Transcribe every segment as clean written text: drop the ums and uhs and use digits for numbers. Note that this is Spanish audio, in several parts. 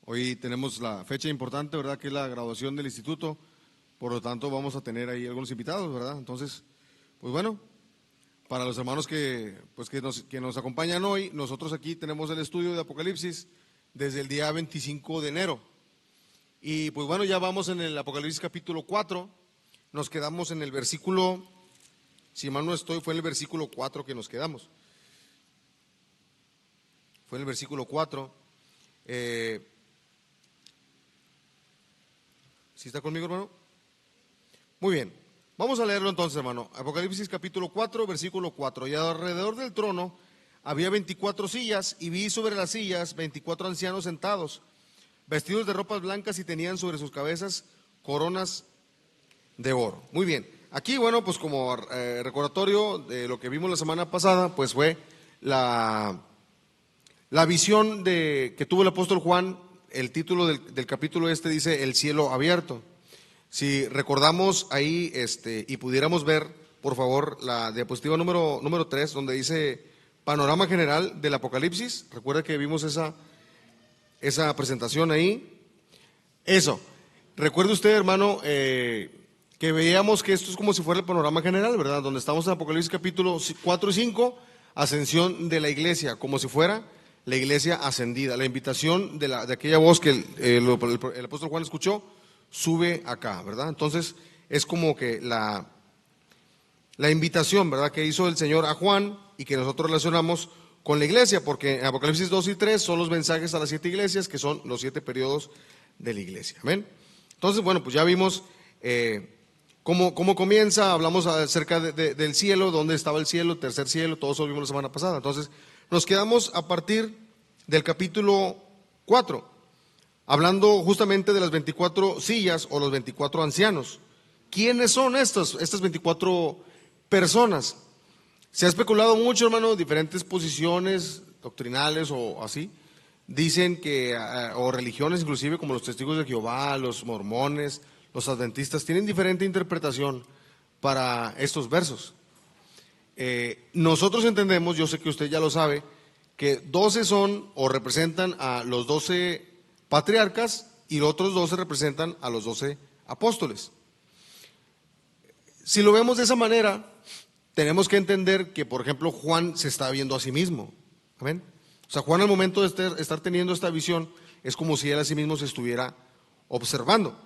Hoy tenemos la fecha importante, ¿verdad?, que es la graduación del instituto, por lo tanto vamos a tener ahí algunos invitados, ¿verdad? Entonces, pues bueno, para los hermanos que nos acompañan hoy, nosotros aquí tenemos el estudio de Apocalipsis desde el día 25 de enero. Y pues bueno, ya vamos en el Apocalipsis capítulo 4, nos quedamos en el versículo, si mal no estoy, fue en el versículo 4 que nos quedamos. Fue en el versículo 4. ¿Sí está conmigo, hermano? Muy bien, vamos a leerlo entonces, hermano. Apocalipsis capítulo 4, versículo 4. Y alrededor del trono había 24 sillas, y vi sobre las sillas 24 ancianos sentados, vestidos de ropas blancas, y tenían sobre sus cabezas coronas de oro. Muy bien, aquí, bueno, pues como recordatorio de lo que vimos la semana pasada, pues fue la visión que tuvo el apóstol Juan. El título del capítulo dice el cielo abierto. Si recordamos ahí y pudiéramos ver, por favor, la diapositiva número 3, donde dice panorama general del Apocalipsis. Recuerda que vimos esa presentación ahí. Eso, recuerde usted, hermano, que veíamos que esto es como si fuera el panorama general, ¿verdad? Donde estamos en Apocalipsis capítulo 4 y 5, ascensión de la iglesia, como si fuera la iglesia ascendida, la invitación de aquella voz que el apóstol Juan escuchó, sube acá, ¿verdad? Entonces es como que la invitación, ¿verdad?, que hizo el Señor a Juan y que nosotros relacionamos con la iglesia, porque en Apocalipsis 2 y 3 son los mensajes a las 7 iglesias, que son los 7 periodos de la iglesia. Amén. Entonces, bueno, pues ya vimos cómo comienza. Hablamos acerca del cielo, dónde estaba el cielo, el tercer cielo, todo eso vimos la semana pasada. Entonces nos quedamos a partir del capítulo 4, hablando justamente de las 24 sillas o los 24 ancianos. ¿Quiénes son estas 24 personas? Se ha especulado mucho, hermano, diferentes posiciones doctrinales o así. Dicen que, o religiones inclusive, como los testigos de Jehová, los mormones, los adventistas, tienen diferente interpretación para estos versos. Nosotros entendemos, yo sé que usted ya lo sabe, que 12 son o representan a los 12 patriarcas y los otros 12 representan a los 12 apóstoles. Si lo vemos de esa manera, tenemos que entender que, por ejemplo, Juan se está viendo a sí mismo. ¿Amén? O sea, Juan al momento de estar teniendo esta visión es como si él a sí mismo se estuviera observando.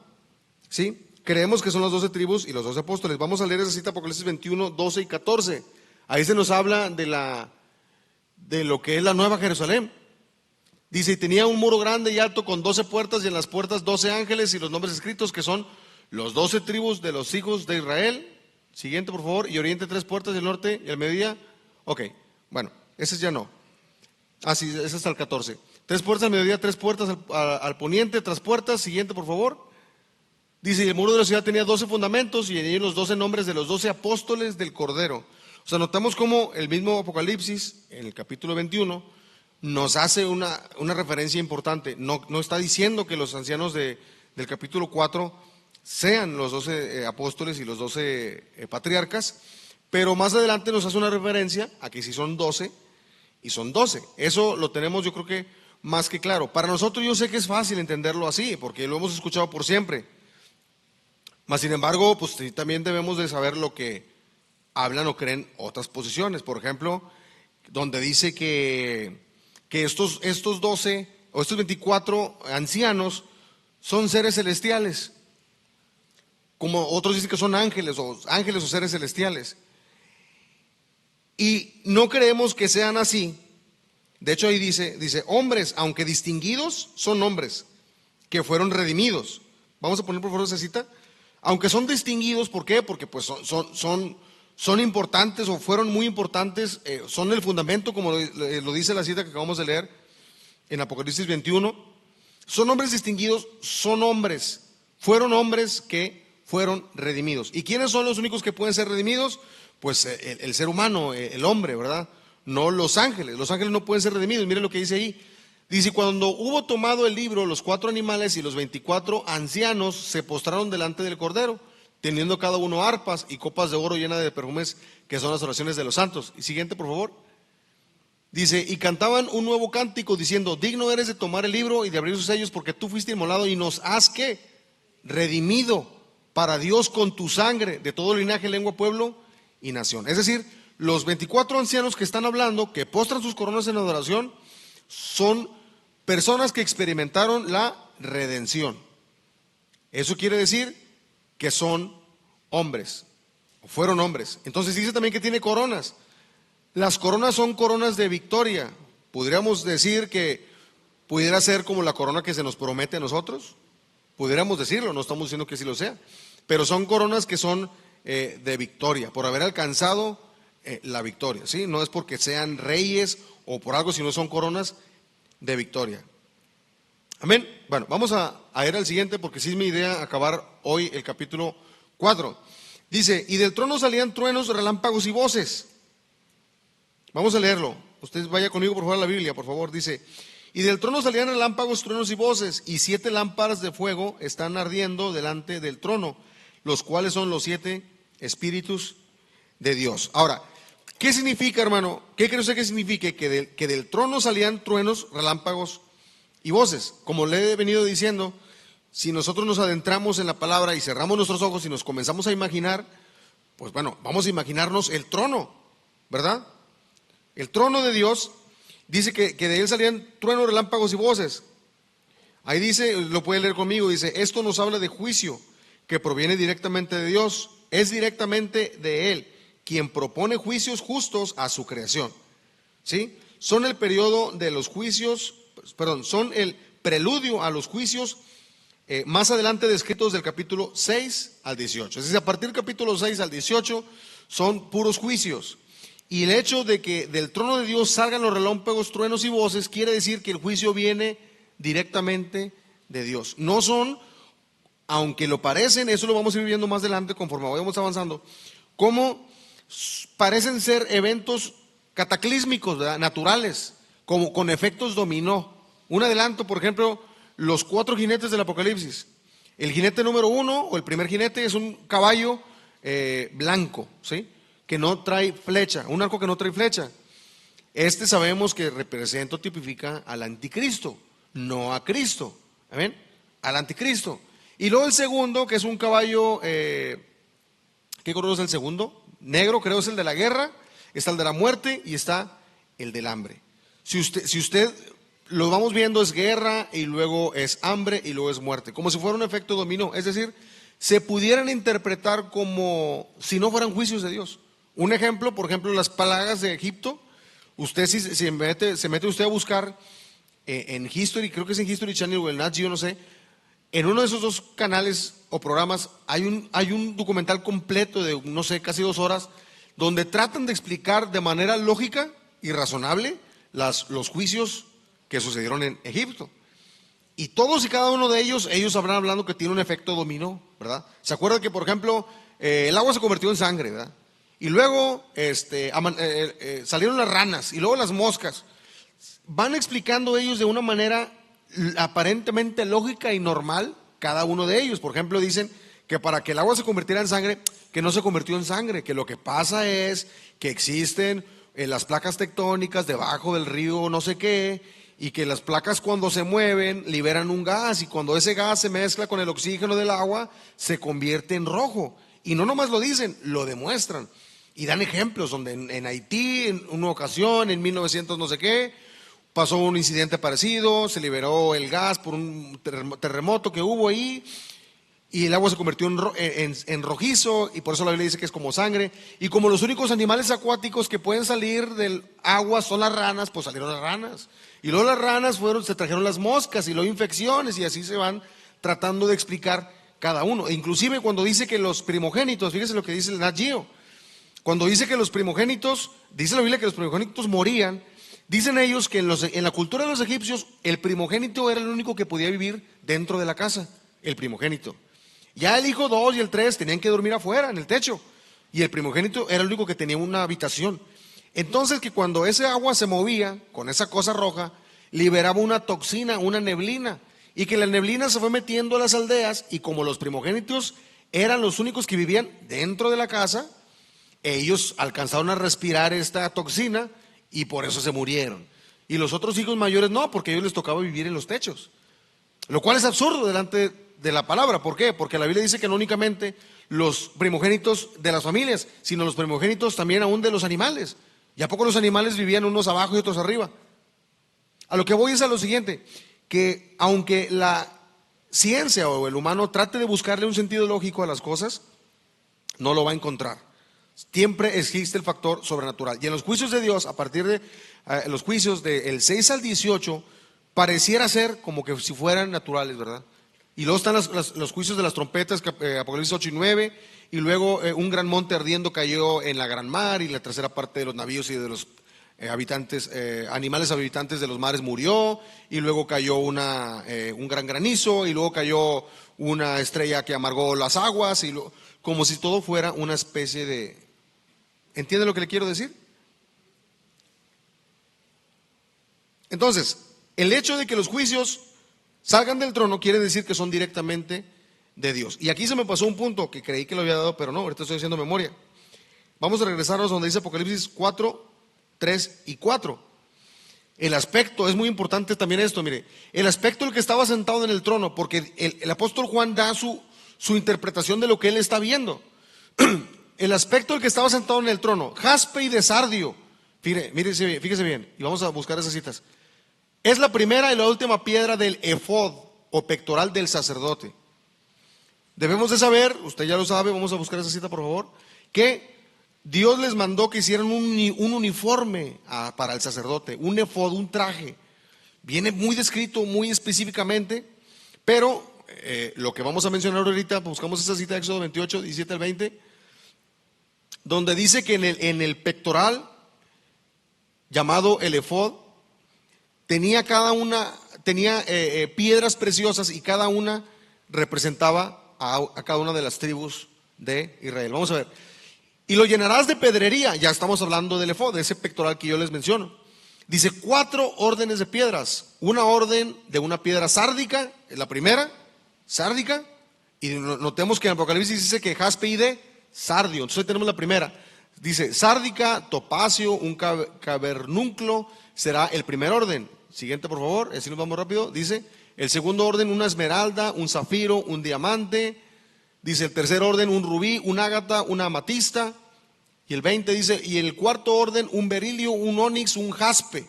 ¿Sí? Creemos que son las 12 tribus y los 12 apóstoles. Vamos a leer esa cita, Apocalipsis 21, 12 y 14. Ahí se nos habla de lo que es la Nueva Jerusalén. Dice, y tenía un muro grande y alto con 12 puertas, y en las puertas 12 ángeles, y los nombres escritos, que son los 12 tribus de los hijos de Israel. Siguiente, por favor. Y oriente 3 puertas, y el norte y el mediodía. Ok, bueno, ese ya no. Sí, ese es hasta el 14. 3 puertas al mediodía, 3 puertas al poniente, 3 puertas. Siguiente, por favor. Dice, y el muro de la ciudad tenía 12 fundamentos, y en ellos los 12 nombres de los 12 apóstoles del Cordero. O sea, notamos cómo el mismo Apocalipsis, en el capítulo 21, nos hace una referencia importante. No está diciendo que los ancianos del capítulo 4 sean los 12 apóstoles y los 12 patriarcas, pero más adelante nos hace una referencia a que sí son 12 y son 12. Eso lo tenemos, yo creo que más que claro. Para nosotros yo sé que es fácil entenderlo así, porque lo hemos escuchado por siempre. Mas sin embargo, pues sí, también debemos de saber lo que hablan o creen otras posiciones. Por ejemplo, donde dice que estos 12 o estos 24 ancianos son seres celestiales, como otros dicen que son ángeles o seres celestiales. Y no creemos que sean así. De hecho ahí dice hombres, aunque distinguidos, son hombres que fueron redimidos. Vamos a poner por favor esa cita. Aunque son distinguidos, ¿por qué? Porque pues son importantes o fueron muy importantes, son el fundamento, como lo dice la cita que acabamos de leer en Apocalipsis 21. Son hombres distinguidos, fueron hombres que fueron redimidos. ¿Y quiénes son los únicos que pueden ser redimidos? Pues el ser humano, el hombre, ¿verdad? No los ángeles no pueden ser redimidos. Miren lo que dice ahí. Dice, cuando hubo tomado el libro, los 4 animales y los 24 ancianos se postraron delante del Cordero, teniendo cada uno arpas y copas de oro llenas de perfumes, que son las oraciones de los santos. Y siguiente, por favor. Dice, y cantaban un nuevo cántico diciendo, digno eres de tomar el libro y de abrir sus sellos, porque tú fuiste inmolado y nos has ¿qué? Redimido para Dios con tu sangre de todo linaje, lengua, pueblo y nación. Es decir, los 24 ancianos que están hablando, que postran sus coronas en adoración, son personas que experimentaron la redención. Eso quiere decir que son hombres, o fueron hombres. Entonces dice también que tiene coronas. Las coronas son coronas de victoria. Podríamos decir que pudiera ser como la corona que se nos promete a nosotros. Pudiéramos decirlo, no estamos diciendo que sí lo sea. Pero son coronas que son de victoria, por haber alcanzado la victoria, ¿sí? No es porque sean reyes o por algo, sino son coronas de victoria. Amén. Bueno, vamos a ir al siguiente, porque sí es mi idea acabar hoy el capítulo 4. Dice, y del trono salían truenos, relámpagos y voces. Vamos a leerlo. Usted vaya conmigo por favor a la Biblia, por favor. Dice, y del trono salían relámpagos, truenos y voces, y 7 lámparas de fuego están ardiendo delante del trono, los cuales son los 7 espíritus de Dios. Ahora, ¿qué significa, hermano? ¿Qué cree usted que signifique que del trono salían truenos, relámpagos y voces? Como le he venido diciendo, si nosotros nos adentramos en la palabra y cerramos nuestros ojos y nos comenzamos a imaginar, pues bueno, vamos a imaginarnos el trono, ¿verdad? El trono de Dios, dice que de él salían truenos, relámpagos y voces. Ahí dice, lo puede leer conmigo, dice, esto nos habla de juicio que proviene directamente de Dios, es directamente de él, quien propone juicios justos a su creación. ¿Sí? Son el periodo de los juicios, son el preludio a los juicios más adelante descritos del capítulo 6 al 18. Es decir, a partir del capítulo 6 al 18 son puros juicios. Y el hecho de que del trono de Dios salgan los relámpagos, truenos y voces quiere decir que el juicio viene directamente de Dios. No son, aunque lo parecen, eso lo vamos a ir viendo más adelante conforme vayamos avanzando, como parecen ser eventos cataclísmicos, ¿verdad? Naturales, como con efectos dominó. Un adelanto, por ejemplo, los 4 jinetes del Apocalipsis. El jinete número 1, o el primer jinete, es un caballo blanco, ¿sí? Que no trae flecha, un arco que no trae flecha. Este sabemos que representa o tipifica al anticristo, no a Cristo. ¿Amén? Al anticristo. Y luego el segundo, que es un caballo, ¿qué color es el segundo? Negro, creo es el de la guerra, está el de la muerte y está el del hambre. Si usted lo vamos viendo, es guerra y luego es hambre y luego es muerte, como si fuera un efecto dominó. Es decir, se pudieran interpretar como si no fueran juicios de Dios. Un ejemplo, por ejemplo, las plagas de Egipto. Usted si se mete usted a buscar en History, creo que es en History Channel o en Nat Geo, no sé. En uno de esos 2 canales o programas hay un documental completo de, no sé, casi 2 horas, donde tratan de explicar de manera lógica y razonable los juicios que sucedieron en Egipto. Y todos y cada uno de ellos habrán hablando que tiene un efecto dominó, ¿verdad? ¿Se acuerdan que, por ejemplo, el agua se convirtió en sangre, ¿verdad? Y luego salieron las ranas y luego las moscas. Van explicando ellos de una manera aparentemente lógica y normal cada uno de ellos. Por ejemplo, dicen que para que el agua se convirtiera en sangre, que no se convirtió en sangre, que lo que pasa es que existen las placas tectónicas debajo del río no sé qué, y que las placas cuando se mueven liberan un gas, y cuando ese gas se mezcla con el oxígeno del agua se convierte en rojo. Y no nomás lo dicen, lo demuestran. Y dan ejemplos donde en Haití, en una ocasión, en 1900 no sé qué, pasó un incidente parecido, se liberó el gas por un terremoto que hubo ahí, y el agua se convirtió en rojizo, y por eso la Biblia dice que es como sangre. Y como los únicos animales acuáticos que pueden salir del agua son las ranas, pues salieron las ranas. Y luego las ranas se trajeron las moscas, y luego infecciones, y así se van tratando de explicar cada uno. E inclusive cuando dice que los primogénitos, fíjese lo que dice el Nat Geo, cuando dice que los primogénitos, dice la Biblia que los primogénitos morían, dicen ellos que en la cultura de los egipcios el primogénito era el único que podía vivir dentro de la casa, el primogénito. Ya el hijo 2 y el 3 tenían que dormir afuera, en el techo, y el primogénito era el único que tenía una habitación. Entonces que cuando ese agua se movía con esa cosa roja, liberaba una toxina, una neblina, y que la neblina se fue metiendo a las aldeas, y como los primogénitos eran los únicos que vivían dentro de la casa, ellos alcanzaron a respirar esta toxina y por eso se murieron. Y los otros hijos mayores no, porque a ellos les tocaba vivir en los techos. Lo cual es absurdo delante de la palabra. ¿Por qué? Porque la Biblia dice que no únicamente los primogénitos de las familias, sino los primogénitos también aún de los animales. ¿Y a poco los animales vivían unos abajo y otros arriba? A lo que voy es a lo siguiente, que aunque la ciencia o el humano trate de buscarle un sentido lógico a las cosas, no lo va a encontrar. Siempre existe el factor sobrenatural. Y en los juicios de Dios, a partir de los juicios del 6 al 18, pareciera ser como que si fueran naturales, ¿verdad? Y luego están los juicios de las trompetas, Apocalipsis 8 y 9, y luego un gran monte ardiendo cayó en la gran mar, y la tercera parte de los navíos y de los habitantes, animales habitantes de los mares murió, y luego cayó un gran granizo, y luego cayó una estrella que amargó las aguas, como si todo fuera una especie de... ¿Entiende lo que le quiero decir? Entonces, el hecho de que los juicios salgan del trono quiere decir que son directamente de Dios. Y aquí se me pasó un punto que creí que lo había dado, pero no, ahorita estoy haciendo memoria. Vamos a regresarnos donde dice Apocalipsis 4, 3 y 4. El aspecto, es muy importante también esto, mire, el aspecto del que estaba sentado en el trono, porque el apóstol Juan da su interpretación de lo que él está viendo. El aspecto del que estaba sentado en el trono, jaspe y de sardio, fíjese bien, y vamos a buscar esas citas. Es la primera y la última piedra del efod o pectoral del sacerdote. Debemos de saber, usted ya lo sabe, vamos a buscar esa cita por favor, que Dios les mandó que hicieran un uniforme para el sacerdote, un efod, un traje. Viene muy descrito, muy específicamente, pero lo que vamos a mencionar ahorita, buscamos esa cita de Éxodo 28, 17 al 20, donde dice que en el pectoral, llamado el efod, tenía piedras preciosas y cada una representaba a cada una de las tribus de Israel. Vamos a ver. Y lo llenarás de pedrería, ya estamos hablando del efod, de ese pectoral que yo les menciono. Dice 4 órdenes de piedras, una orden de una piedra sárdica, es la primera, sárdica, y notemos que en Apocalipsis dice que jaspe y de sardio, entonces tenemos la primera, dice sárdica, topacio, un cavernunclo, será el primer orden. Siguiente por favor, así nos vamos rápido, dice el segundo orden una esmeralda, un zafiro, un diamante, dice el tercer orden un rubí, un ágata, una amatista, y el 20 dice, y el cuarto orden un berilio, un onix, un jaspe.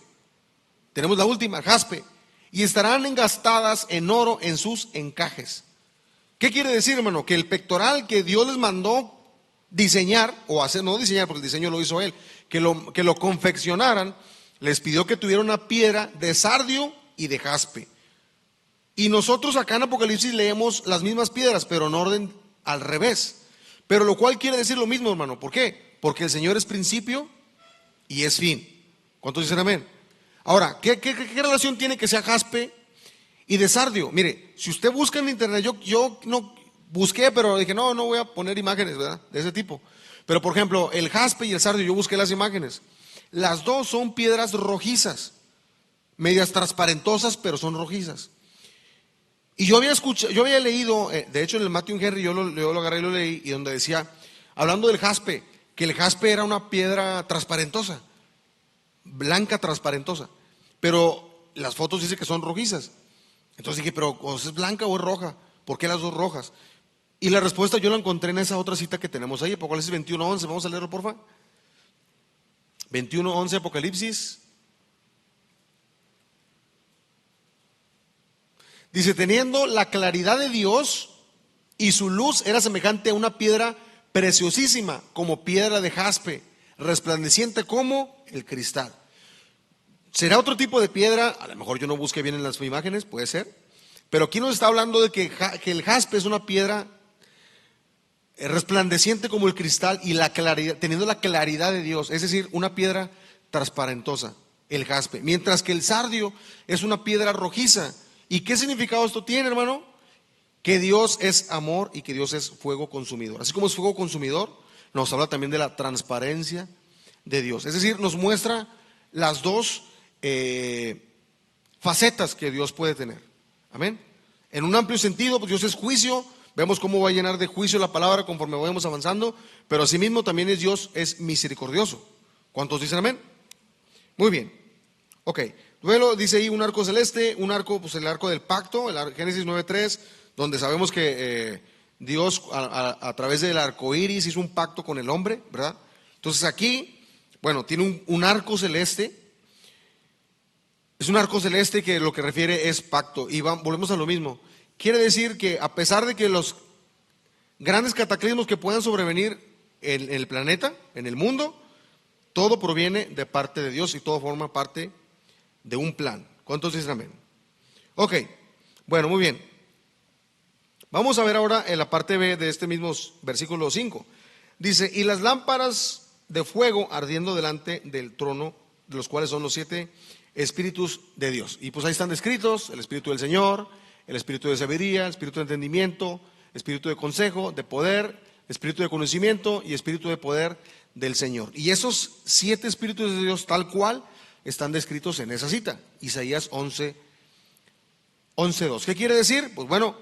Tenemos la última, jaspe, y estarán engastadas en oro en sus encajes. ¿Qué quiere decir, hermano? Que el pectoral que Dios les mandó diseñar, o hacer, no diseñar porque el diseño lo hizo él, que lo confeccionaran, les pidió que tuviera una piedra de sardio y de jaspe. Y nosotros acá en Apocalipsis leemos las mismas piedras, pero en orden al revés. Pero lo cual quiere decir lo mismo, hermano. ¿Por qué? Porque el Señor es principio y es fin. ¿Cuántos dicen amén? Ahora, ¿qué relación tiene que sea jaspe y de sardio? Mire, si usted busca en internet, yo no busqué, pero dije, no voy a poner imágenes, ¿verdad? De ese tipo. Pero por ejemplo, el jaspe y el sardio, yo busqué las imágenes. Las dos son piedras rojizas, medias transparentosas, pero son rojizas. Y yo había leído, de hecho en el Matthew Henry yo lo agarré y lo leí, y donde decía, hablando del jaspe, que el jaspe era una piedra transparentosa, blanca transparentosa, pero las fotos dicen que son rojizas. Entonces dije, pero ¿o es blanca o es roja? ¿Por qué las dos rojas? Y la respuesta yo la encontré en esa otra cita que tenemos ahí, Apocalipsis 21:11, vamos a leerlo porfa. 21:11 Apocalipsis. Dice, teniendo la claridad de Dios y su luz era semejante a una piedra preciosísima, como piedra de jaspe, resplandeciente como el cristal. ¿Será otro tipo de piedra? A lo mejor yo no busqué bien en las imágenes, puede ser. Pero aquí nos está hablando de que el jaspe es una piedra resplandeciente como el cristal y la claridad, teniendo la claridad de Dios, es decir, una piedra transparentosa, el jaspe. Mientras que el sardio es una piedra rojiza. ¿Y qué significado esto tiene, hermano? Que Dios es amor y que Dios es fuego consumidor. Así como es fuego consumidor, nos habla también de la transparencia de Dios. Es decir, nos muestra las dos facetas que Dios puede tener. Amén. En un amplio sentido, pues Dios es juicio. Vemos cómo va a llenar de juicio la palabra conforme vayamos avanzando. Pero asimismo también Dios es misericordioso. ¿Cuántos dicen amén? Muy bien. Ok. Luego dice ahí un arco celeste, un arco, pues el arco del pacto, Génesis 9:3, donde sabemos que Dios a través del arco iris hizo un pacto con el hombre, ¿verdad? Entonces aquí, bueno, tiene un arco celeste. Es un arco celeste que lo que refiere es pacto. Y volvemos a lo mismo. Quiere decir que a pesar de que los grandes cataclismos que puedan sobrevenir en el planeta, en el mundo, todo proviene de parte de Dios y todo forma parte de un plan. ¿Cuántos dicen amén? Ok, bueno, muy bien. Vamos a ver ahora en la parte B de este mismo versículo 5. Dice, y las lámparas de fuego ardiendo delante del trono, de los cuales son los 7 espíritus de Dios. Y pues ahí están descritos: el espíritu del Señor, el espíritu de sabiduría, el espíritu de entendimiento, espíritu de consejo, de poder, espíritu de conocimiento y espíritu de poder del Señor. Y esos 7 espíritus de Dios tal cual están descritos en esa cita, Isaías 11:2. ¿Qué quiere decir? Pues bueno,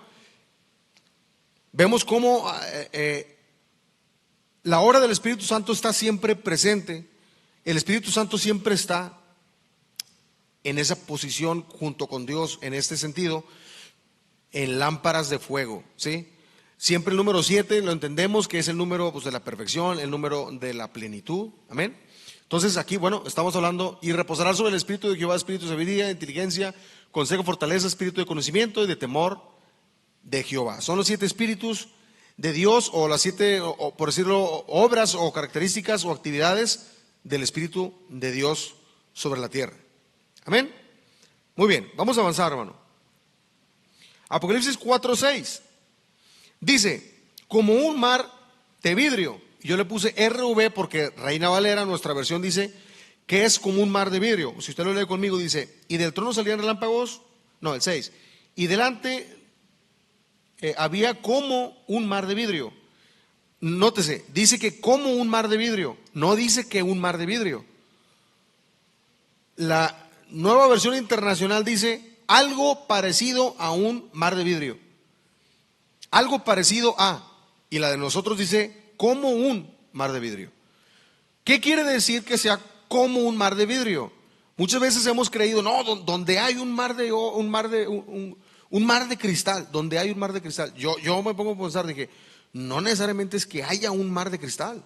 vemos cómo la obra del Espíritu Santo está siempre presente. El Espíritu Santo siempre está en esa posición junto con Dios, en este sentido, en lámparas de fuego, ¿sí? Siempre el número 7 lo entendemos que es el número, pues, de la perfección, el número de la plenitud, amén. Entonces aquí, bueno, estamos hablando, y reposará sobre el Espíritu de Jehová, espíritu de sabiduría, de inteligencia, consejo, fortaleza, espíritu de conocimiento y de temor de Jehová. Son los 7 espíritus de Dios, o las 7, o por decirlo, obras o características o actividades del Espíritu de Dios sobre la tierra. Amén. Muy bien, vamos a avanzar, hermano. Apocalipsis 4:6 dice, como un mar de vidrio. Yo le puse RV porque Reina Valera, nuestra versión, dice que es como un mar de vidrio. Si usted lo lee conmigo, dice, y del trono salían relámpagos, no, el 6, y delante había como un mar de vidrio. Nótese, dice que como un mar de vidrio, no dice que un mar de vidrio. La nueva versión internacional dice algo parecido a un mar de vidrio. Algo parecido a, y la de nosotros dice como un mar de vidrio. ¿Qué quiere decir que sea como un mar de vidrio? Muchas veces hemos creído, no, donde hay un mar de cristal, donde hay un mar de cristal. Yo me pongo a pensar, dije, no necesariamente es que haya un mar de cristal.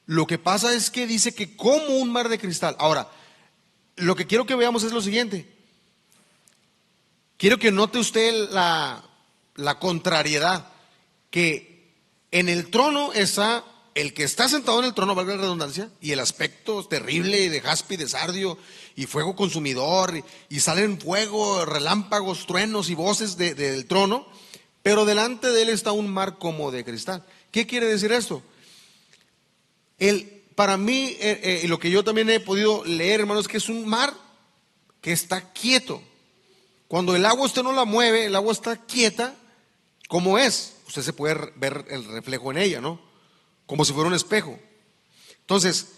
Lo que pasa es que dice que como un mar de cristal. Ahora, lo que quiero que veamos es lo siguiente. Quiero que note usted la contrariedad, que en el trono está el que está sentado en el trono, valga la redundancia, y el aspecto terrible de jaspe y de sardio y fuego consumidor, y salen fuego, relámpagos, truenos y voces del trono, pero delante de él está un mar como de cristal. ¿Qué quiere decir esto? Para mí, lo que yo también he podido leer, hermanos, es que es un mar que está quieto. Cuando el agua usted no la mueve, el agua está quieta, ¿cómo es? Usted se puede ver el reflejo en ella, ¿no? Como si fuera un espejo. Entonces,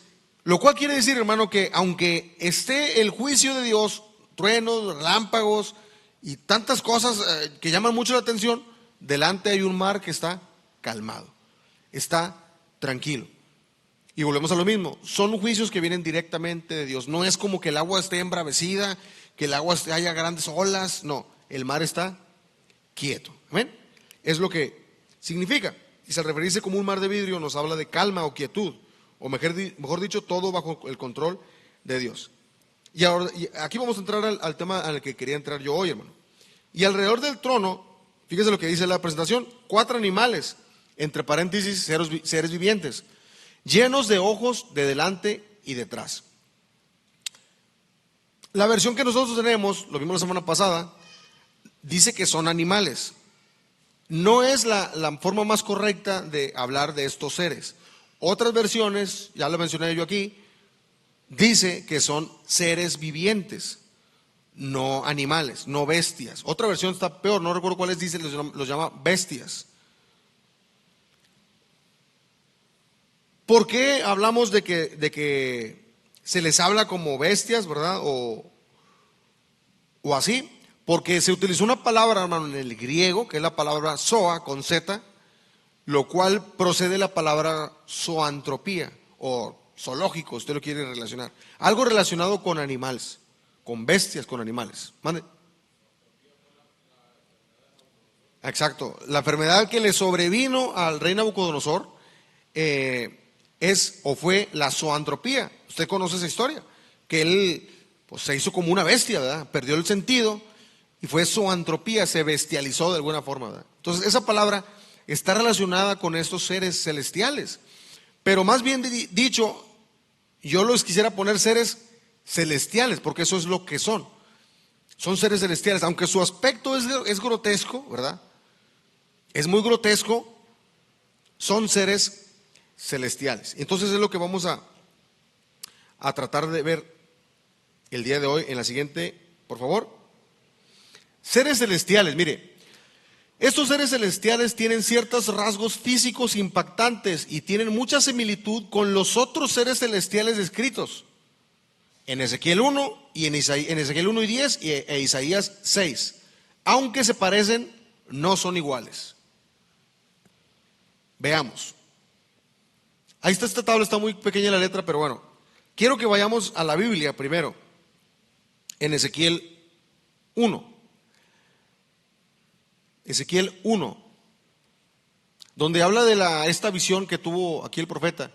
lo cual quiere decir, hermano, que aunque esté el juicio de Dios, truenos, relámpagos y tantas cosas que llaman mucho la atención, delante hay un mar que está calmado, está tranquilo. Y volvemos a lo mismo, son juicios que vienen directamente de Dios. No es como que el agua esté embravecida, que el agua haya grandes olas. No, el mar está quieto. ¿Amén? Es lo que significa. Y al referirse como un mar de vidrio nos habla de calma o quietud, o mejor dicho, todo bajo el control de Dios. Y ahora, aquí vamos a entrar al tema al que quería entrar yo hoy, hermano. Y alrededor del trono, fíjese lo que dice la presentación: 4 animales, entre paréntesis, seres vivientes, llenos de ojos de delante y detrás. La versión que nosotros tenemos, lo vimos la semana pasada, dice que son animales. No es la forma más correcta de hablar de estos seres. Otras versiones, ya lo mencioné yo aquí, dice que son seres vivientes, no animales, no bestias. Otra versión está peor, no recuerdo cuáles dice, los llama bestias. ¿Por qué hablamos de que se les habla como bestias, verdad? O así. Porque se utilizó una palabra, hermano, en el griego, que es la palabra zoa, con Z, lo cual procede de la palabra zoantropía, o zoológico, usted lo quiere relacionar. Algo relacionado con animales, con bestias, con animales. Mande. Exacto. La enfermedad que le sobrevino al rey Nabucodonosor es o fue la zoantropía. Usted conoce esa historia, que él pues, se hizo como una bestia, ¿verdad? Perdió el sentido y fue zoantropía, se bestializó de alguna forma, ¿verdad? Entonces esa palabra está relacionada con estos seres celestiales, pero más bien dicho, yo los quisiera poner seres celestiales, porque eso es lo que son seres celestiales, aunque su aspecto es grotesco, ¿verdad? Es muy grotesco, son seres celestiales. Entonces es lo que vamos a tratar de ver el día de hoy en la siguiente, por favor. Seres celestiales, mire, estos seres celestiales tienen ciertos rasgos físicos impactantes y tienen mucha similitud con los otros seres celestiales descritos en Ezequiel 1 y en Ezequiel 1 y 10 e Isaías 6. Aunque se parecen, no son iguales. Veamos. Ahí está esta tabla, está muy pequeña la letra, pero bueno, quiero que vayamos a la Biblia primero, en Ezequiel 1. Ezequiel 1, donde habla de esta visión que tuvo aquí el profeta.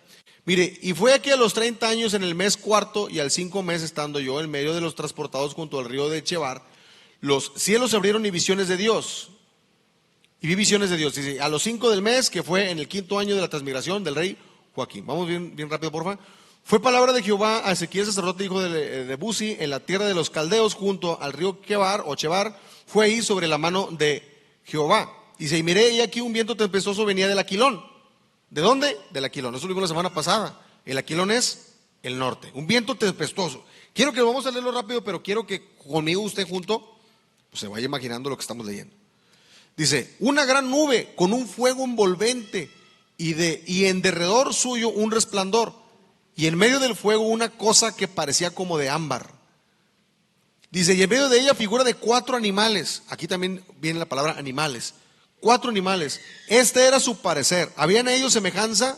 Mire, y fue aquí a los 30 años en el mes cuarto y al 5 mes estando yo en medio de los transportados junto al río de Chebar, los cielos se abrieron y visiones de Dios. Y vi visiones de Dios. Dice, a los 5 del mes, que fue en el 5.º año de la transmigración del rey Joaquín. Vamos bien rápido, por favor. Fue palabra de Jehová a Ezequiel, sacerdote, hijo de Buzi, en la tierra de los caldeos, junto al río Chebar o Chebar, fue ahí sobre la mano de Jehová. Dice, y miré, y aquí un viento tempestuoso venía del Aquilón. ¿De dónde? Del Aquilón. Eso lo vimos la semana pasada. El Aquilón es el norte. Un viento tempestuoso. Quiero que vamos a leerlo rápido, pero quiero que conmigo usted junto pues, se vaya imaginando lo que estamos leyendo. Dice, una gran nube con un fuego envolvente y en derredor suyo un resplandor. Y en medio del fuego una cosa que parecía como de ámbar. Dice, y en medio de ella figura de 4 animales. Aquí también viene la palabra animales. 4 animales. Este era su parecer. Había en ellos semejanza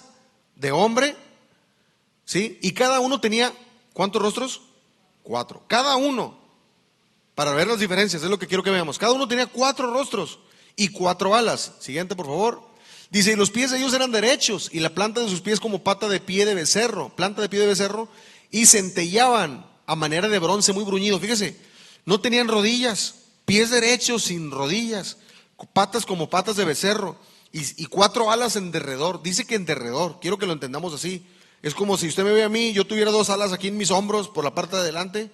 de hombre, ¿sí? Y cada uno tenía, ¿cuántos rostros? 4. Cada uno, para ver las diferencias, es lo que quiero que veamos. Cada uno tenía 4 rostros y 4 alas. Siguiente, por favor. Dice, y los pies de ellos eran derechos, y la planta de sus pies como pata de pie de becerro, planta de pie de becerro, y centellaban a manera de bronce muy bruñido. Fíjese, no tenían rodillas, pies derechos sin rodillas, patas como patas de becerro, y 4 alas en derredor. Dice que en derredor, quiero que lo entendamos así. Es como si usted me ve a mí, yo tuviera 2 alas aquí en mis hombros por la parte de adelante,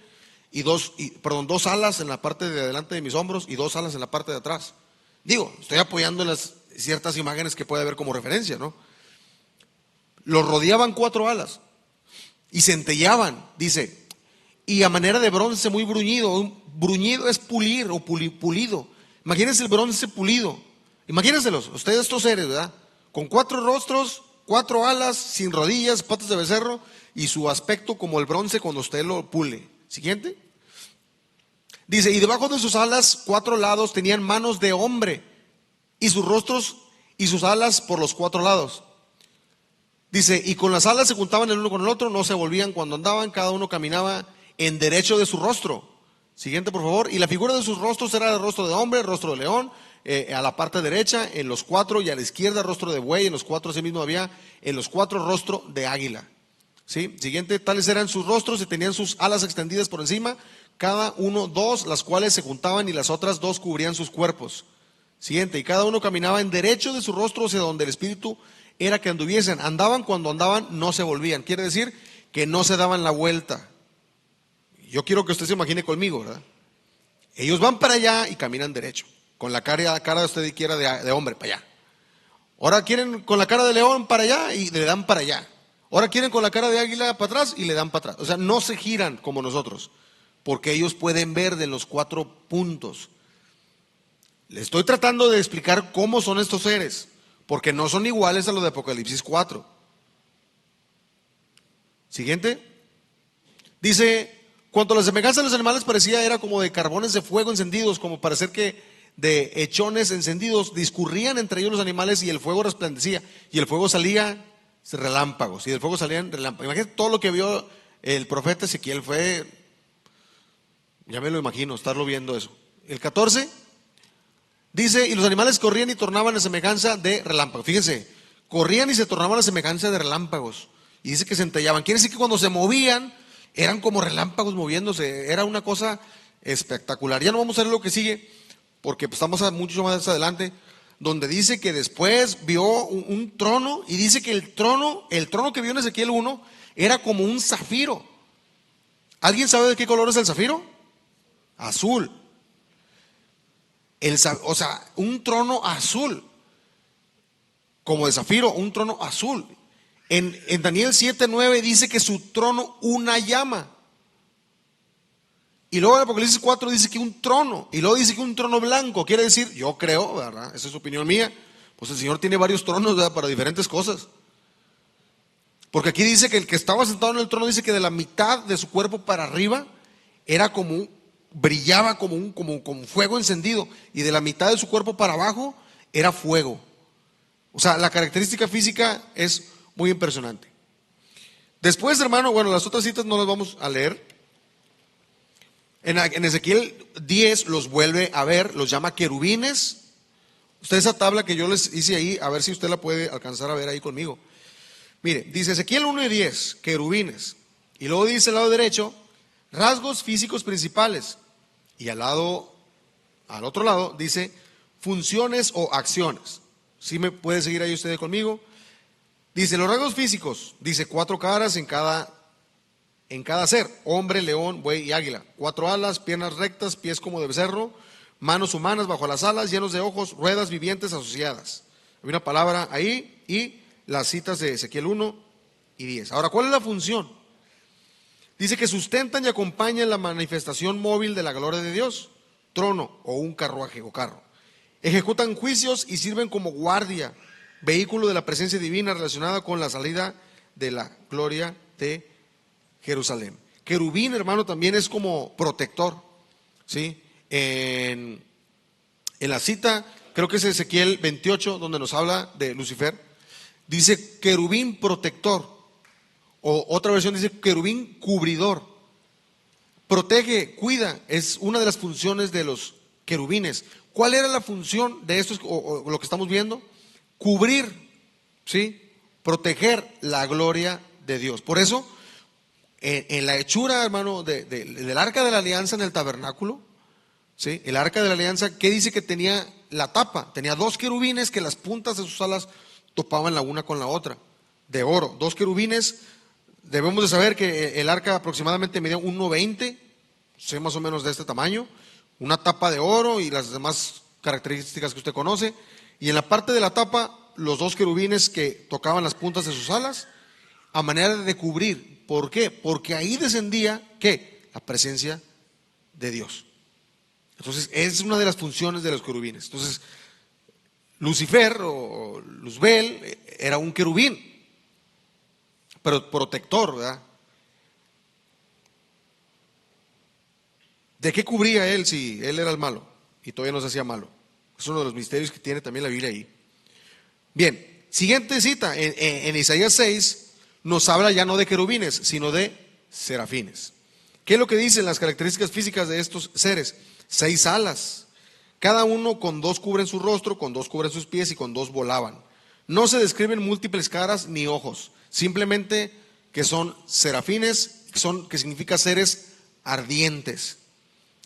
y 2 alas en la parte de adelante de mis hombros y 2 alas en la parte de atrás. Digo, estoy apoyando en las ciertas imágenes que puede haber como referencia, ¿no? Los rodeaban 4 alas y centellaban, dice, y a manera de bronce muy bruñido. Bruñido es pulir o pulido. Imagínense el bronce pulido. Imagínenselos, ustedes estos seres, ¿verdad? Con 4 rostros, 4 alas, sin rodillas, patas de becerro y su aspecto como el bronce cuando usted lo pule. Siguiente. Dice, y debajo de sus alas 4 lados tenían manos de hombre y sus rostros y sus alas por los 4 lados. Dice, y con las alas se juntaban el uno con el otro, no se volvían cuando andaban, cada uno caminaba en derecho de su rostro. Siguiente, por favor. Y la figura de sus rostros era el rostro de hombre, el rostro de león, a la parte derecha, en los 4, y a la izquierda rostro de buey, en los 4 así mismo había, en los 4 rostro de águila. ¿Sí? Siguiente, tales eran sus rostros y tenían sus alas extendidas por encima, cada uno 2, las cuales se juntaban y las otras 2 cubrían sus cuerpos. Siguiente, y cada uno caminaba en derecho de su rostro hacia donde el espíritu era que anduviesen. Andaban, cuando andaban no se volvían. Quiere decir que no se daban la vuelta. Yo quiero que usted se imagine conmigo, ¿verdad? Ellos van para allá y caminan derecho, con la cara de usted quiera de hombre para allá. Ahora quieren con la cara de león para allá y le dan para allá. Ahora quieren con la cara de águila para atrás y le dan para atrás. O sea, no se giran como nosotros, porque ellos pueden ver de los 4 puntos. Le estoy tratando de explicar cómo son estos seres, porque no son iguales a los de Apocalipsis 4. Siguiente. Dice, cuanto a la semejanza de los animales parecía era como de carbones de fuego encendidos, como parecer que de hechones encendidos discurrían entre ellos los animales y el fuego resplandecía. Y el fuego salía, relámpagos, y del fuego salían relámpagos. Imagínate todo lo que vio el profeta Ezequiel, ya me lo imagino, estarlo viendo eso. El 14 dice, y los animales corrían y tornaban a semejanza de relámpagos. Fíjense, corrían y se tornaban a semejanza de relámpagos. Y dice que centellaban. Quiere decir que cuando se movían, eran como relámpagos moviéndose. Era una cosa espectacular. Ya no vamos a ver lo que sigue, porque estamos mucho más adelante, donde dice que después vio un trono, y dice que el trono que vio en Ezequiel 1 era como un zafiro. ¿Alguien sabe de qué color es el zafiro? Azul. O sea, un trono azul, como de zafiro, un trono azul. En Daniel 7:9 dice que su trono una llama. Y luego en Apocalipsis 4 dice que un trono, y luego dice que un trono blanco. Quiere decir, yo creo, ¿verdad? Esa es opinión mía, pues el Señor tiene varios tronos, ¿verdad?, para diferentes cosas. Porque aquí dice que el que estaba sentado en el trono, dice que de la mitad de su cuerpo para arriba era brillaba como fuego encendido, y de la mitad de su cuerpo para abajo era fuego. O sea, la característica física es muy impresionante. Después, hermano, bueno, las otras citas no las vamos a leer. En Ezequiel 10 los vuelve a ver, los llama querubines. Usted, esa tabla que yo les hice ahí, a ver si usted la puede alcanzar a ver ahí conmigo. Mire, dice Ezequiel 1:10, querubines. Y luego dice al lado derecho, rasgos físicos principales. Y al otro lado dice funciones o acciones. ¿Sí me puede seguir ahí usted conmigo? Dice los rasgos físicos, dice 4 caras en cada ser: hombre, león, buey y águila. 4 alas, piernas rectas, pies como de becerro, manos humanas bajo las alas, llenos de ojos, ruedas vivientes asociadas. Hay una palabra ahí, y las citas de Ezequiel 1 y 10. Ahora, ¿cuál es la función? Dice que sustentan y acompañan la manifestación móvil de la gloria de Dios, trono o un carruaje o carro. Ejecutan juicios y sirven como guardia, vehículo de la presencia divina relacionada con la salida de la gloria de Jerusalén. Querubín, hermano, también es como protector, ¿sí? En la cita, creo que es Ezequiel 28, donde nos habla de Lucifer, dice querubín protector, o otra versión dice querubín cubridor. Protege, cuida, es una de las funciones de los querubines. ¿Cuál era la función de estos, o lo que estamos viendo? Cubrir, ¿sí? Proteger la gloria de Dios. Por eso, en la hechura, hermano, del arca de la alianza en el tabernáculo, ¿sí? El arca de la alianza, ¿qué dice que tenía la tapa? Tenía 2 querubines que las puntas de sus alas topaban la una con la otra, de oro. 2 querubines. Debemos de saber que el arca aproximadamente medía 1:20, sé, más o menos de este tamaño. Una tapa de oro y las demás características que usted conoce. Y en la parte de la tapa, los 2 querubines que tocaban las puntas de sus alas, a manera de cubrir. ¿Por qué? Porque ahí descendía, ¿qué? La presencia de Dios. Entonces, es una de las funciones de los querubines. Entonces, Lucifer o Luzbel era un querubín, pero protector, ¿verdad? ¿De qué cubría él si él era el malo y todavía no se hacía malo? Es uno de los misterios que tiene también la Biblia ahí. Bien, siguiente cita, en Isaías 6 nos habla ya no de querubines, sino de serafines. ¿Qué es lo que dicen las características físicas de estos seres? 6 alas, cada uno con 2 cubren su rostro, con 2 cubren sus pies y con 2 volaban. No se describen múltiples caras ni ojos, simplemente que son serafines, que significa seres ardientes.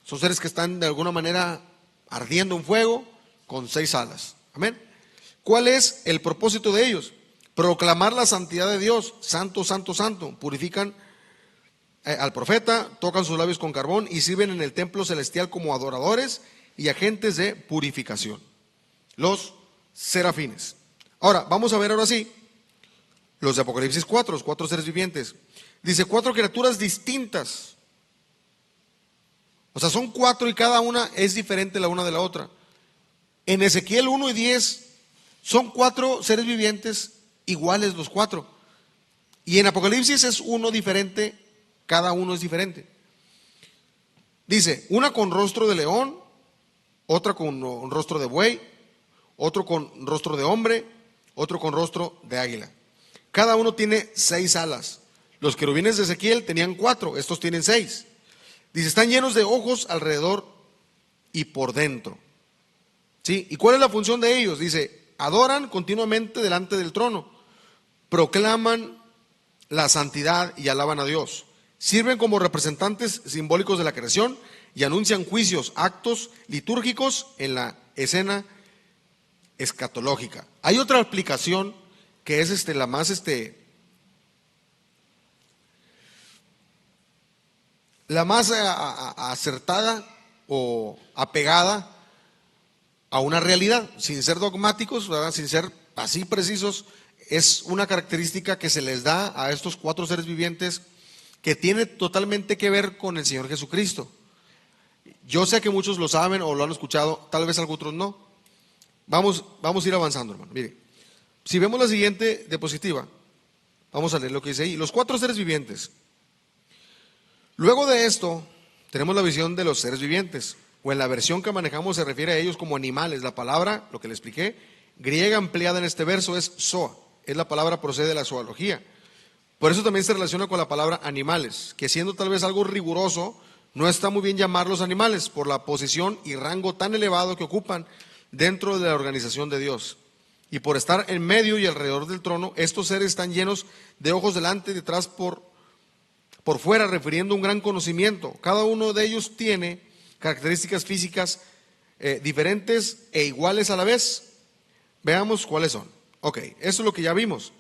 Son seres que están de alguna manera ardiendo en fuego con 6 alas. Amén. ¿Cuál es el propósito de ellos? Proclamar la santidad de Dios. Santo, santo, santo. Purifican al profeta, tocan sus labios con carbón y sirven en el templo celestial como adoradores y agentes de purificación. Los serafines. Ahora, vamos a ver ahora sí los de Apocalipsis 4, los 4 seres vivientes. Dice 4 criaturas distintas. O sea, son 4 y cada una es diferente la una de la otra. En Ezequiel 1 y 10 son 4 seres vivientes iguales los 4. Y en Apocalipsis es uno diferente, cada uno es diferente. Dice, una con rostro de león, otra con un rostro de buey, otro con rostro de hombre, otro con rostro de águila. Cada uno tiene 6 alas. Los querubines de Ezequiel tenían 4, estos tienen 6. Dice, están llenos de ojos alrededor y por dentro. ¿Sí? ¿Y cuál es la función de ellos? Dice, adoran continuamente delante del trono, proclaman la santidad y alaban a Dios. Sirven como representantes simbólicos de la creación y anuncian juicios, actos litúrgicos en la escena escatológica. Hay otra aplicación que es la más acertada o apegada a una realidad, sin ser dogmáticos, ¿verdad? Sin ser así precisos. Es una característica que se les da a estos 4 seres vivientes que tiene totalmente que ver con el Señor Jesucristo. Yo sé que muchos lo saben o lo han escuchado, tal vez algunos no. Vamos a ir avanzando, hermano. Mire, si vemos la siguiente diapositiva, vamos a leer lo que dice ahí. Los 4 seres vivientes. Luego de esto, tenemos la visión de los seres vivientes, o en la versión que manejamos se refiere a ellos como animales. La palabra, lo que le expliqué, griega empleada en este verso es zoa. Es la palabra, procede de la zoología. Por eso también se relaciona con la palabra animales, que siendo tal vez algo riguroso, no está muy bien llamarlos animales por la posición y rango tan elevado que ocupan dentro de la organización de Dios. Y por estar en medio y alrededor del trono, estos seres están llenos de ojos delante y detrás por fuera, refiriendo un gran conocimiento. Cada uno de ellos tiene características físicas diferentes e iguales a la vez. Veamos cuáles son. Ok, eso es lo que ya vimos.